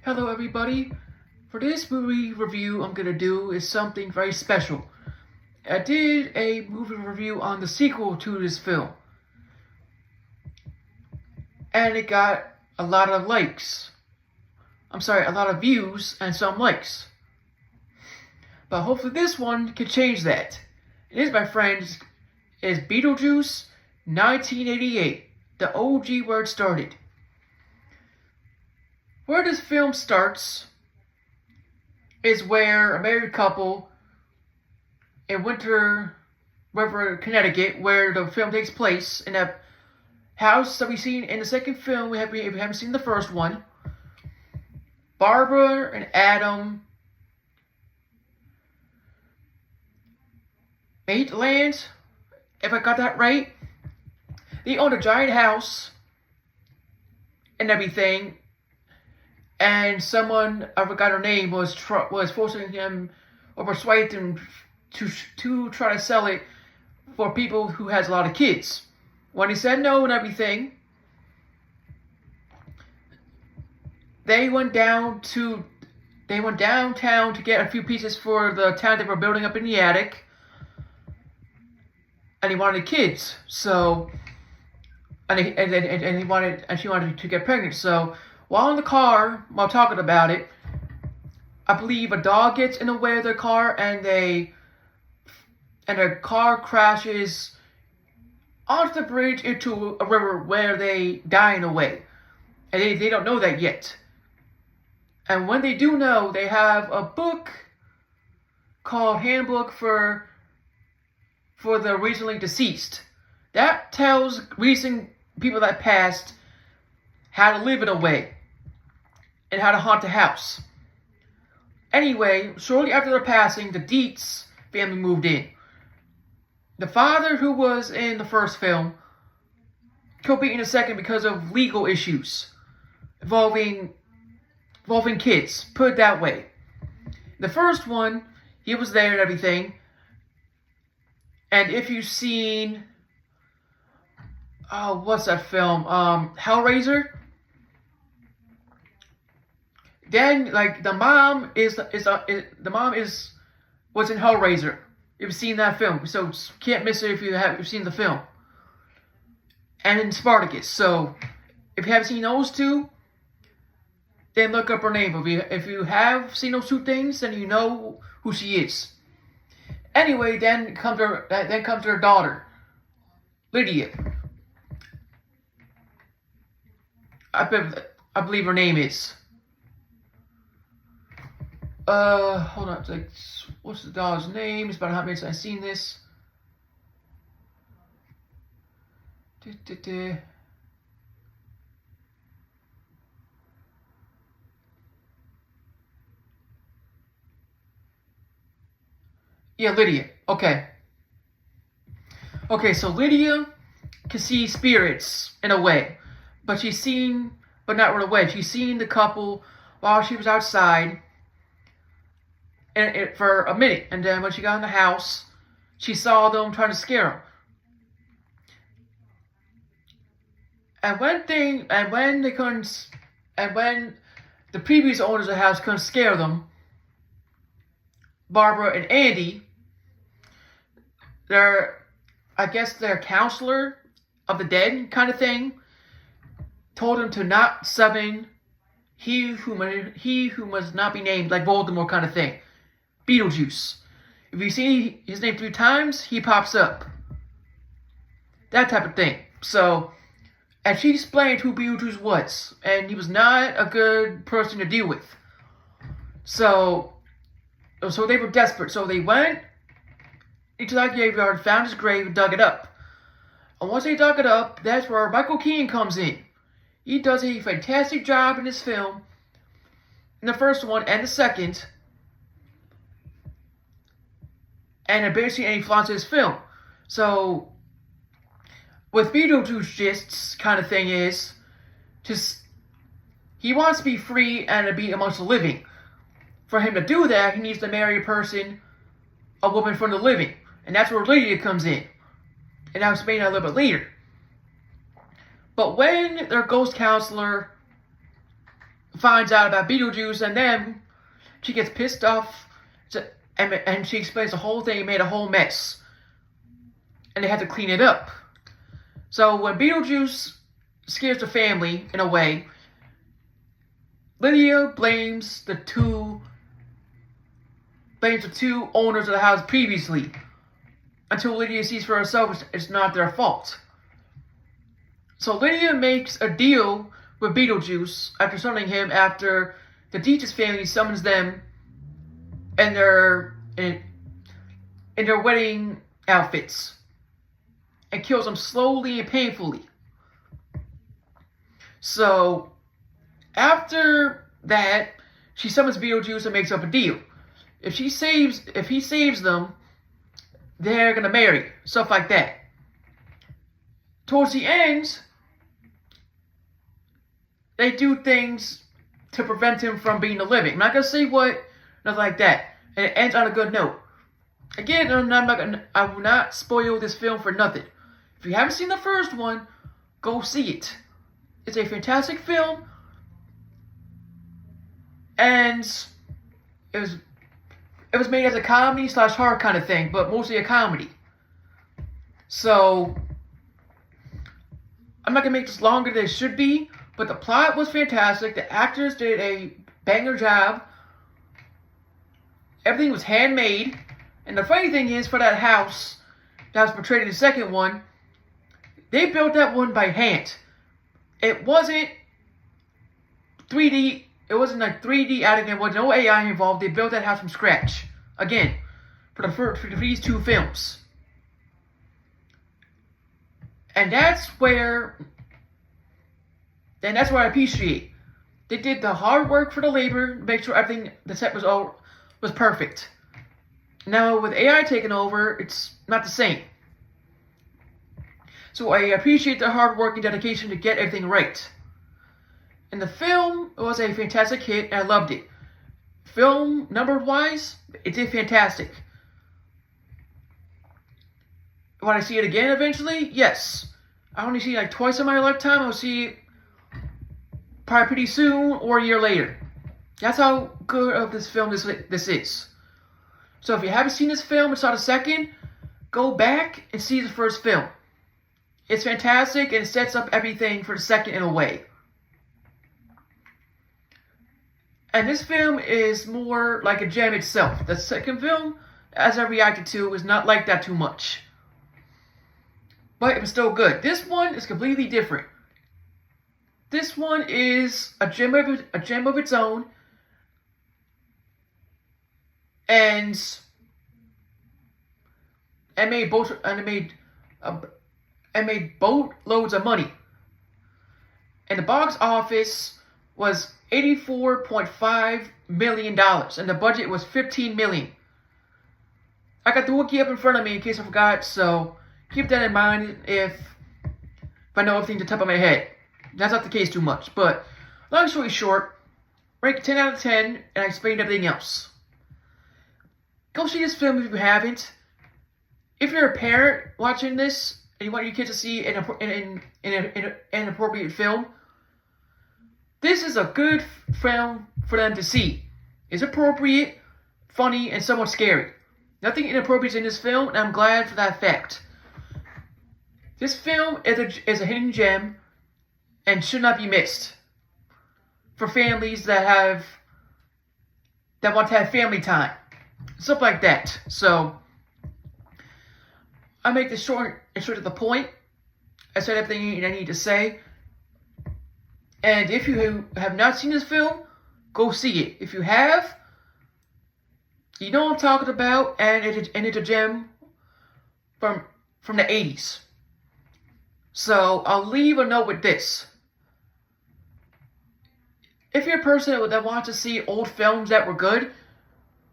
Hello everybody. For this movie review I'm gonna do is something very special. I did a movie review on the sequel to this film. And it got a lot of likes. A lot of views and some likes. But hopefully this one can change that. It is, my friends, is Beetlejuice 1988. The OG where it started. Where this film starts is where a married couple in Winter River, Connecticut, where the film takes place, in that house that we've seen in the second film. We haven't seen the first one. Barbara and Adam Maitland, if I got that right. They owned a giant house and everything. And someone, I forgot her name, was forcing him or persuading him to try to sell it for people who has a lot of kids. When he said no and everything, they went downtown to get a few pieces for the town they were building up in the attic. And he wanted kids, so she wanted to get pregnant. So while in the car, while talking about it, I believe a dog gets in the way of their car, and their car crashes onto the bridge into a river where they die in a way. And they don't know that yet. And when they do know, they have a book called Handbook for the Recently Deceased. That tells recent people that passed how to live in a way and how to haunt the house. Anyway, shortly after their passing, the Dietz family moved in. The father, who was in the first film, could be in the second because of legal issues involving kids, put it that way. The first one, he was there and everything. And if you've seen, what's that film? Hellraiser. Then, like, the mom was in Hellraiser. You've seen that film, so can't miss it if you've seen the film. And in Spartacus. So if you haven't seen those two, then look up her name. If you have seen those two things, then you know who she is. Anyway, then comes her daughter, Lydia. I believe her name is. Hold on. It's like, what's the daughter's name? It's about how many times I've seen this. Yeah, Lydia. Okay, so Lydia can see spirits in a way, but not in a way. She's seen the couple while she was outside for a minute, and then when she got in the house, she saw them trying to scare them. And when the previous owners of the house couldn't scare them, Barbara and Andy, their counselor of the dead kind of thing, told him to not summon he who must not be named, like Voldemort kind of thing. Beetlejuice. If you see his name 3 times, he pops up. That type of thing. So, and she explained who Beetlejuice was, and he was not a good person to deal with. So they were desperate. So they went into that graveyard, found his grave, and dug it up. And once they dug it up, that's where Michael Keaton comes in. He does a fantastic job in this film, in the first one and the second. And there barely any flaws in his film. So, with Beetlejuice gists kind of thing is, he wants to be free and to be amongst the living. For him to do that, he needs to marry a woman from the living. And that's where Lydia comes in. And I'll explain that a little bit later. But when their ghost counselor finds out about Beetlejuice, and then she gets pissed off, and she explains the whole thing made a whole mess, and they have to clean it up. So when Beetlejuice scares the family in a way, Lydia blames the two owners of the house previously, until Lydia sees for herself it's not their fault. So Lydia makes a deal with Beetlejuice after summoning him after the Deet's family summons them in their wedding outfits and kills them slowly and painfully. So after that, she summons Beetlejuice and makes up a deal. If he saves them, they're gonna marry. Stuff like that. Towards the end, they do things to prevent him from being the living. I'm not gonna say what, nothing like that. And it ends on a good note. Again, I will not spoil this film for nothing. If you haven't seen the first one, go see it. It's a fantastic film, and it was made as a comedy / horror kind of thing, but mostly a comedy. So I'm not gonna make this longer than it should be, but the plot was fantastic. The actors did a banger job. Everything was handmade, and the funny thing is, for that house that was portrayed in the second one, they built that one by hand. It wasn't 3D. It wasn't like 3D added. There was no AI involved. They built that house from scratch. Again, for these two films. And that's where I appreciate. They did the hard work for the labor, make sure everything, the set was perfect. Now with AI taking over, it's not the same. So I appreciate the hard work and dedication to get everything right. And the film was a fantastic hit, and I loved it. Film number-wise, it did fantastic. Will I see it again eventually? Yes. I only see it like twice in my lifetime. I'll see it probably pretty soon or a year later. That's how good of this film this is. So if you haven't seen this film and saw the second, go back and see the first film. It's fantastic, and it sets up everything for the second in a way. And this film is more like a gem itself. The second film, as I reacted to, is not like that too much. But it was still good. This one is completely different. This one is a gem of its own. And made boatloads of money. And the box office was $84.5 million, and the budget was $15 million. I got the wiki up in front of me in case I forgot, so keep that in mind if I know everything to the top of my head. That's not the case too much, but long story short, rank 10 out of 10, and I explained everything else. Go see this film if you haven't. If you're a parent watching this and you want your kids to see an appropriate film, this is a good film for them to see. It's appropriate, funny, and somewhat scary. Nothing inappropriate in this film, and I'm glad for that fact. This film is a hidden gem and should not be missed for families that want to have family time, stuff like that. So I make this short and straight to the point. I said everything I need to say. And if you have not seen this film, go see it. If you have, you know what I'm talking about, and it's a gem from the 80s. So I'll leave a note with this. If you're a person that wants to see old films that were good,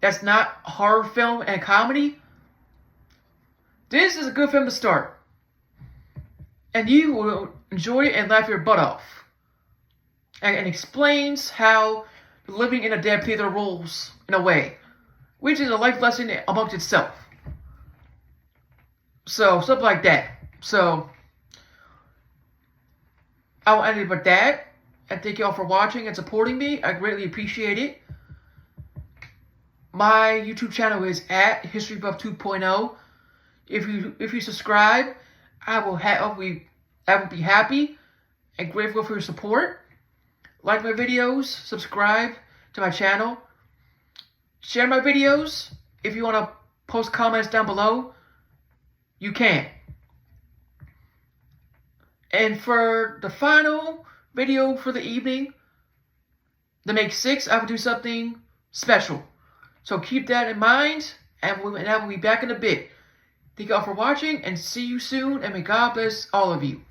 that's not horror film and comedy, this is a good film to start. And you will enjoy it and laugh your butt off. And explains how living in a dead play their roles in a way, which is a life lesson amongst itself. So, stuff like that. So, I'll end it with that. And thank you all for watching and supporting me. I greatly appreciate it. My YouTube channel is at HistoryBuff 2.0. If you subscribe, I will be happy and grateful for your support. Like my videos, subscribe to my channel, share my videos. If you want to post comments down below, you can. And for the final video for the evening, the Make 6, I will do something special. So keep that in mind, and I will be back in a bit. Thank you all for watching, and see you soon, and may God bless all of you.